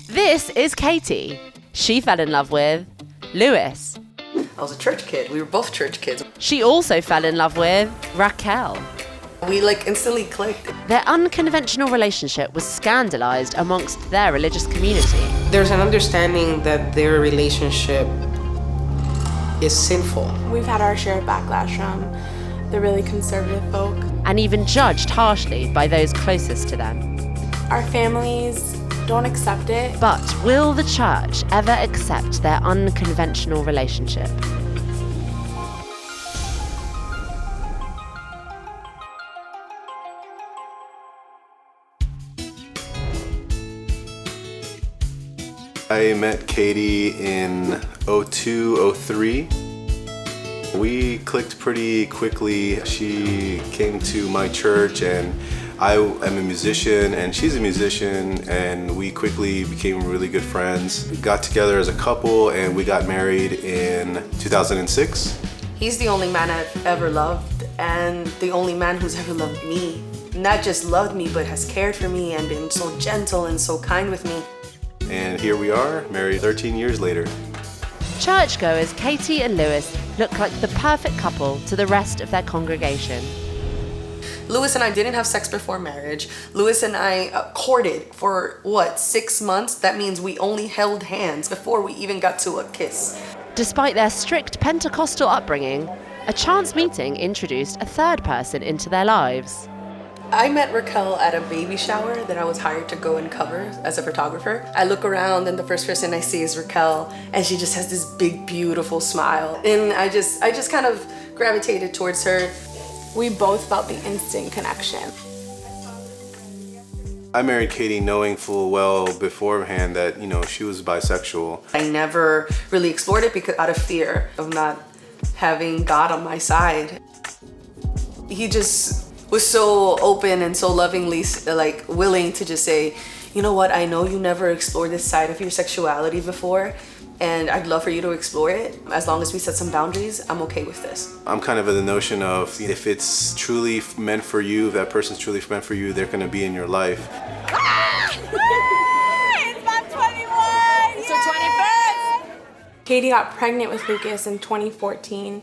This is Katie. She fell in love with Luis. I was a church kid. We were both church kids. She also fell in love with Raquel. We instantly clicked. Their unconventional relationship was scandalized amongst their religious community. There's an understanding that their relationship is sinful. We've had our share of backlash from the really conservative folk. And even judged harshly by those closest to them. Our families don't accept it. But will the church ever accept their unconventional relationship? I met Katie in 02, 03. We clicked pretty quickly. She came to my church, and I am a musician and she's a musician, and we quickly became really good friends. We got together as a couple and we got married in 2006. He's the only man I've ever loved, and the only man who's ever loved me. Not just loved me, but has cared for me and been so gentle and so kind with me. And here we are, married 13 years later. Churchgoers Katie and Luis look like the perfect couple to the rest of their congregation. Luis and I didn't have sex before marriage. Luis and I courted for, 6 months? That means we only held hands before we even got to a kiss. Despite their strict Pentecostal upbringing, a chance meeting introduced a third person into their lives. I met Raquel at a baby shower that I was hired to go and cover as a photographer. I look around and the first person I see is Raquel, and she just has this big, beautiful smile. And I just kind of gravitated towards her. We both felt the instant connection. I married Katie knowing full well beforehand that, she was bisexual. I never really explored it because out of fear of not having God on my side. He just was so open and so lovingly willing to just say, you know what, I know you never explored this side of your sexuality before, and I'd love for you to explore it. As long as we set some boundaries, I'm okay with this. I'm kind of of the notion of if it's truly meant for you, if that person's truly meant for you, they're going to be in your life. It's my 21! It's her 21st! Katie got pregnant with Lucas in 2014.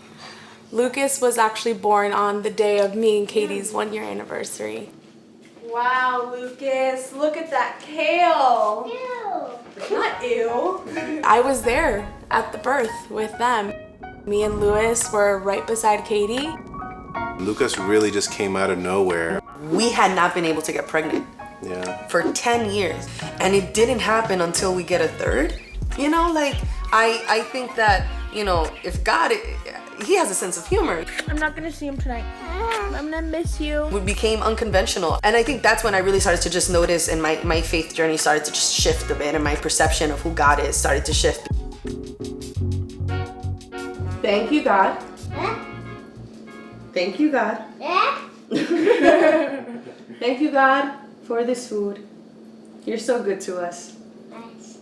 Lucas was actually born on the day of me and Katie's 1-year anniversary. Wow, Lucas, look at that kale. Ew. Not ew. I was there at the birth with them. Me and Luis were right beside Katie. Lucas really just came out of nowhere. We had not been able to get pregnant for 10 years. And it didn't happen until we get a third. I think that, if God, he has a sense of humor. I'm not gonna see him tonight. I'm gonna miss you. We became unconventional. And I think that's when I really started to just notice, and my faith journey started to just shift a bit, and my perception of who God is started to shift. Thank you, God. Thank you, God. Thank you, God, for this food. You're so good to us. Nice.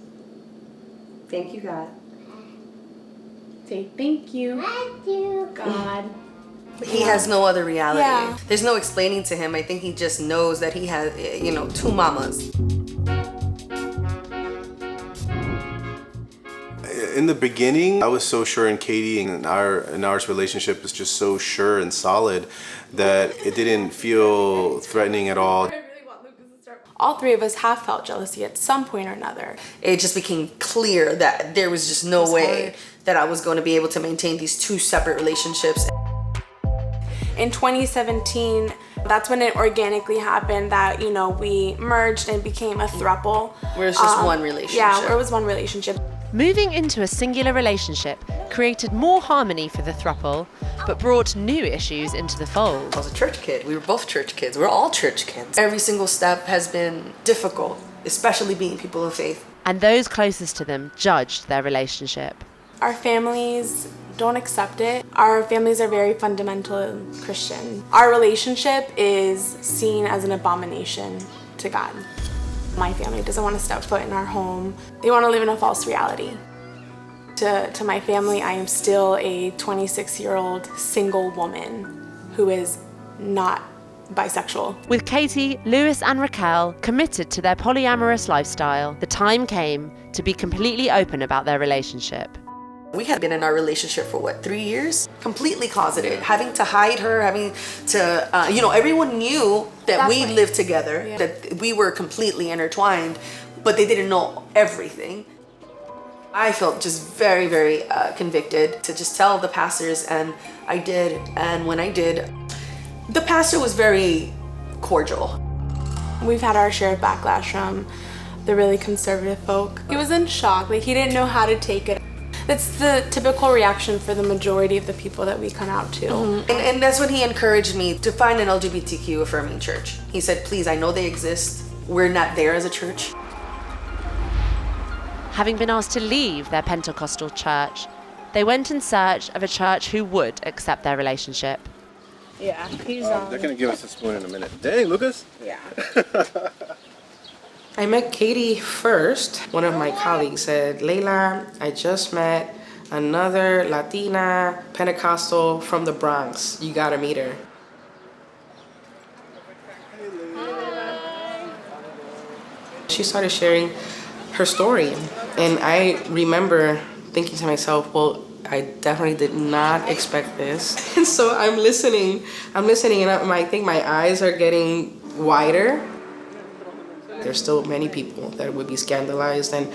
Thank you, God. Say thank you. Thank you, God. He has no other reality. Yeah. There's no explaining to him. I think he just knows that he has, 2 mamas. In the beginning, I was so sure in Katie, and our relationship was just so sure and solid that it didn't feel threatening at all. All three of us have felt jealousy at some point or another. It just became clear that there was just no way that I was going to be able to maintain these 2 separate relationships. In 2017, that's when it organically happened that, we merged and became a throuple. Where it's just one relationship. Yeah, where it was one relationship. Moving into a singular relationship created more harmony for the throuple, but brought new issues into the fold. I was a church kid. We were both church kids. We're all church kids. Every single step has been difficult, especially being people of faith. And those closest to them judged their relationship. Our families don't accept it. Our families are very fundamental Christian. Our relationship is seen as an abomination to God. My family doesn't want to step foot in our home. They want to live in a false reality. To my family, I am still a 26-year-old single woman who is not bisexual. With Katie, Luis and Raquel committed to their polyamorous lifestyle, the time came to be completely open about their relationship. We had been in our relationship for 3 years? Completely closeted, having to hide her, having to, everyone knew that we lived together, that we were completely intertwined, but they didn't know everything. I felt just very, very convicted to just tell the pastors, and I did. And when I did, the pastor was very cordial. We've had our share of backlash from the really conservative folk. He was in shock, he didn't know how to take it. That's the typical reaction for the majority of the people that we come out to. Mm-hmm. And that's when he encouraged me to find an LGBTQ affirming church. He said, please, I know they exist. We're not there as a church. Having been asked to leave their Pentecostal church, they went in search of a church who would accept their relationship. Yeah, he's They're gonna give us a spoon in a minute. Dang, Lucas. Yeah. I met Katie first. One of my colleagues said, Leila, I just met another Latina Pentecostal from the Bronx. You gotta meet her. She started sharing her story, and I remember thinking to myself, well, I definitely did not expect this. And so I'm listening, and I think my eyes are getting wider. There's still many people that would be scandalized and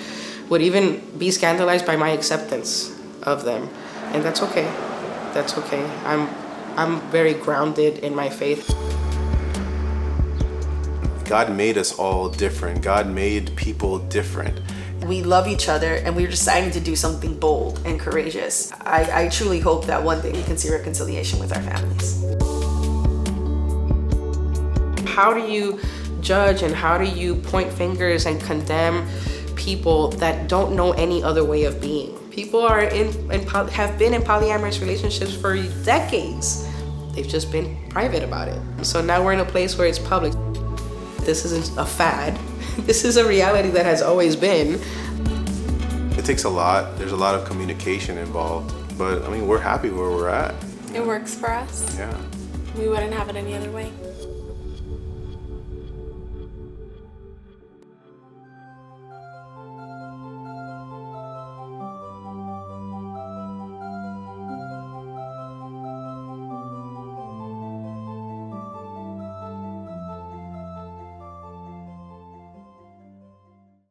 would even be scandalized by my acceptance of them. And that's okay. That's okay. I'm very grounded in my faith. God made us all different. God made people different. We love each other, and we're deciding to do something bold and courageous. I truly hope that one day we can see reconciliation with our families. How do you judge and how do you point fingers and condemn people that don't know any other way of being? People are have been in polyamorous relationships for decades. They've just been private about it. So now we're in a place where it's public. This isn't a fad. This is a reality that has always been. It takes a lot. There's a lot of communication involved. But I mean, we're happy where we're at. It works for us. Yeah. We wouldn't have it any other way.